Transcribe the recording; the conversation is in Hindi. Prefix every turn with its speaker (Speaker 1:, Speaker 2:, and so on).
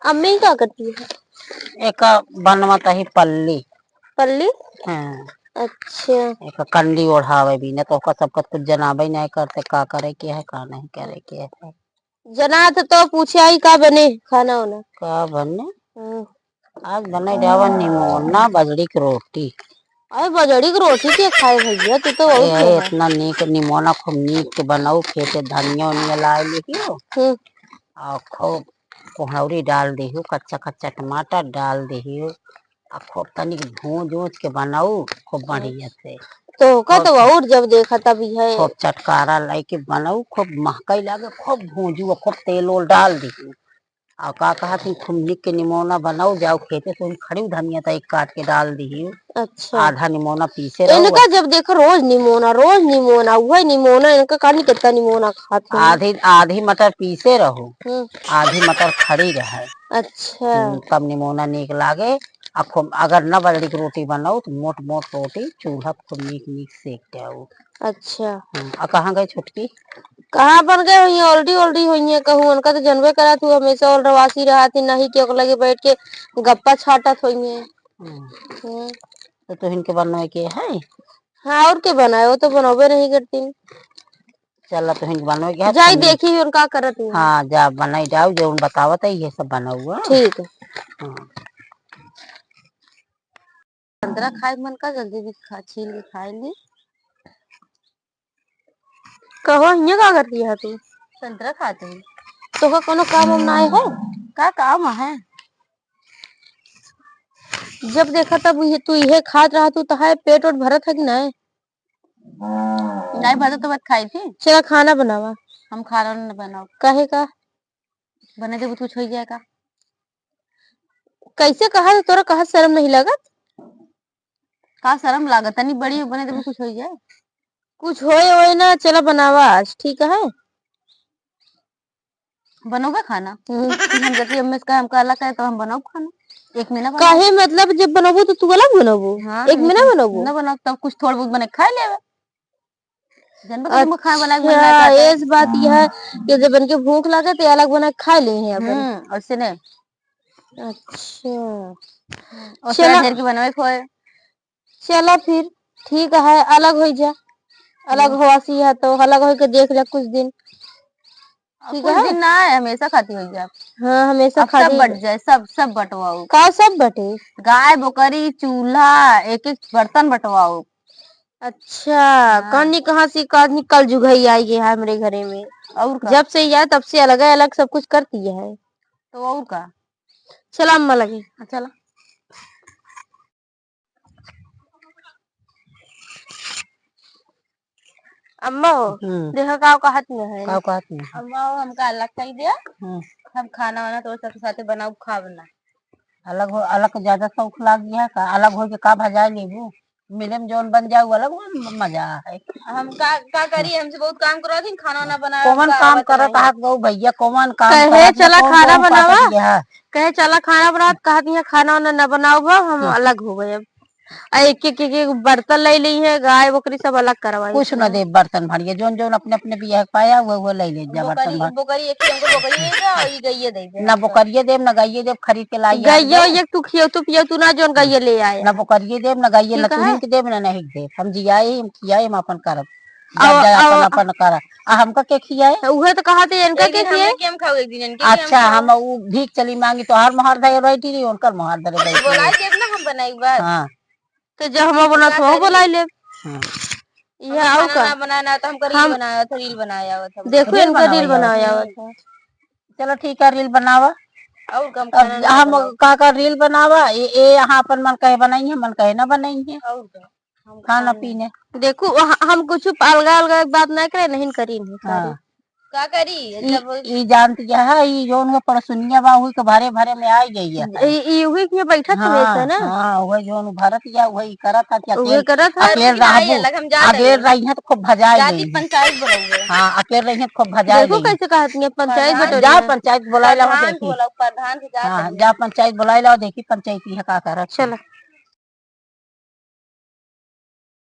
Speaker 1: अम्मी क्या करती है?
Speaker 2: एक बनवाता ही पल्ली।
Speaker 1: पल्ली?
Speaker 2: हाँ।
Speaker 1: अच्छा।
Speaker 2: एक कंडी ओढ़ावे भी न तो सबका कुछ जनाबे नहीं करते का करे के है का नहीं करे के है।
Speaker 1: जनात तो पूछे आई का बने खाना होना
Speaker 2: का बने? आज बने जावन निमोना बाजरी की रोटी।
Speaker 1: अरे बजड़ी की रोटी के खाए भैया तू तो और क्या है?
Speaker 2: इतना नीक निमोना खूब नीक के बनाऊ खेते धनिया उनिया लाए लिहियो और खूब कोहड़ी डाल दिहु कच्चा कच्चा टमाटर डाल दिहु और खूब तनिक भूंज ऊंज के बनाऊ खूब बढ़िया से।
Speaker 1: तो का तो और जब देखा तभी है
Speaker 2: खूब चटकारा लाई के बनाऊ खूब महकई लागे खूब भूंजू खूब तेल ओल डाल दिहु और का कहा कि खूब नीक के निमोना बनाऊ जाओ खेते तो खड़ी धनिया तो एक काट के डाल दी।
Speaker 1: अच्छा।
Speaker 2: आधा निमोना पीसे रहो
Speaker 1: इनका जब देखो रोज निमोना वही निमोना इनका कहानी कितना निमोना खाते हैं।
Speaker 2: आधी आधी मटर पीसे रहो आधी मटर खड़ी रहे।
Speaker 1: अच्छा।
Speaker 2: तब निमोना नीक लागे। खूब अगर न बजड़ी की रोटी बनाओ तो मोट मोट रोटी चूल्हा खूब नीक नीक सेक जाओ।
Speaker 1: अच्छा।
Speaker 2: कहाँ गई छुटकी?
Speaker 1: कहाँ बन गए हुई ऑल्टी ऑल्टी हुई है कहूँ उनका तो जनबे करा तू हमेशा और रवासी रहा थी नहीं के लगे बैठ के गप्पा छाटत हुई है।
Speaker 2: तो तुहिन के बनवे के है?
Speaker 1: हाँ और के बनाए वो तो बनोबे नहीं करती।
Speaker 2: चल तुहिन के बनवे के है
Speaker 1: जाई देखी उनका करत हुई।
Speaker 2: हाँ जा बनाई जाओ जो बतावत है ये सब बना हुआ।
Speaker 1: ठीक है।
Speaker 2: हाँ।
Speaker 1: संतरा खाए मन का जल्दी भी खा छील के खाए ली। कहो ये का करती है तू? संतरा खाते है तो का कोनो काम हम ना है? का काम है? जब देखा तब ये तू ये खात रहा तू तो है पेट और भरत है कि नहीं? नहीं भरत तो बात खाई थी। चला खाना बनावा। हम खाना न बनाओ कहे का बने दे कुछ हो जाएगा। कैसे कहा तोरा कहा शर्म नहीं लगत? का शर्म लागत नहीं बड़ी बने दे कुछ हो जाए कुछ होए ना चला बनावा आज ठीक है। बनोगे खाना? हम जैसे हमका अलग है तो हम बनाओ खाना एक महीना काहे मतलब जब बनाबो तो तू अलग बनाबो। हाँ, एक महीना बनाबो ना बनाओ तब कुछ थोड़ा बहुत बने खा लेवे। अच्छा इस बात यह है कि जब बन के भूख लगे तो अलग बना खा ले हैं अपन। और से नहीं। अच्छा और चला ढेर के बनवे खोए। चला फिर ठीक है अलग हो जा अलग होवासी है तो अलग हो के देख ले कुछ दिन। ठीक है दिन ना है हमेशा खाती हो जाए। हाँ हमेशा खाती सब बट जाए सब बटवाओ का सब बटे गाय बकरी चूल्हा एक एक बर्तन बटवाओ। अच्छा कहानी कहाँ से कहानी कल जुगाई आई है हमारे घरे में और जब से यह तब से अलग अलग सब कुछ करती है तो और का चला अम्मा लगे चला अम्मा देखो का कहत में है का कहत में अम्मा हमका अलग चाहिए दिया हम खाना वाना तो सबके साथे बनाओ खा बना
Speaker 2: अलग ज्यादा शौक लाग गया का अलग हो के का भजा लेबू मिले में जोन बन जाऊ अलग मजा है।
Speaker 1: हम का करी हमसे बहुत काम करो थी खाना ना बनाए
Speaker 2: कौन काम करत हाथ गो भैया कौन काम
Speaker 1: कहे चला खाना बनावा कहे चला खाना बना कहती है खाना वाना न बनाओ हम अलग हो गए अब एक एक बर्तन ले ली है गाय बकरी सब अलग करवाई
Speaker 2: कुछ न दे बर्तन भरिए जोन जोन अपने अपने बिया पाया वो ले ले जा बर्तन भर
Speaker 1: बोकरी एक हमको बोकरी दे दे और ये गईये दे दे
Speaker 2: ना बोकरिए देव ना गईये देव खरीद के लाई
Speaker 1: गईये एक तू खियो तू पियो तू ना जोन गईये ले आए
Speaker 2: ना बोकरिए देव ना गईये ना तुहिन के देव ना नहीं देव हम जियाए हम खियाए हम अपन करब अपन अपन कर हमका के खियाए
Speaker 1: उहे तो कहा थे इनका के खियाए के हम खाओ एक दिन इनके
Speaker 2: अच्छा हम वो भीख चली मांगी तो हर मोहर दे बैठी रही उनकर मोहर दे बैठी
Speaker 1: बोलाई देव ना हम बनाई बात
Speaker 2: हां
Speaker 1: तो जब हम बना तो बोलाई ले ये आओ का बनाना तो हमको रील बनाया था रील बनाया हुआ था देखो इनका रील बनाया हुआ था।
Speaker 2: चलो ठीक है रील बनावा
Speaker 1: और कम
Speaker 2: हम का रील बनावा ये यहाँ अपन मन कहे बनाई है मन कहे ना बनाई है
Speaker 1: और
Speaker 2: खाना पीने
Speaker 1: देखो हम कुछ अलगा अलगा बात ना करे नहीं करी नहीं सारी का करी जब
Speaker 2: ई जानती है ई जोन में परसुनिया बा हुई के भरे भरे में आई गई है
Speaker 1: ई हुई के बैठा था वैसे ना
Speaker 2: हां वही जोन भरत या वही करत था क्या
Speaker 1: वही करत है
Speaker 2: अकेले रहबू अकेले रही है तो खूब भजाई
Speaker 1: जाति पंचायत बुलाओगे
Speaker 2: हां अकेले रही है तो खूब भजाई
Speaker 1: देखो कैसे कहती है पंचायत बटोरी
Speaker 2: जा पंचायत बुलाई ला देखी
Speaker 1: प्रधान से
Speaker 2: हां जा पंचायत बुलाई ला देखी पंचायती है का करत
Speaker 1: चलो।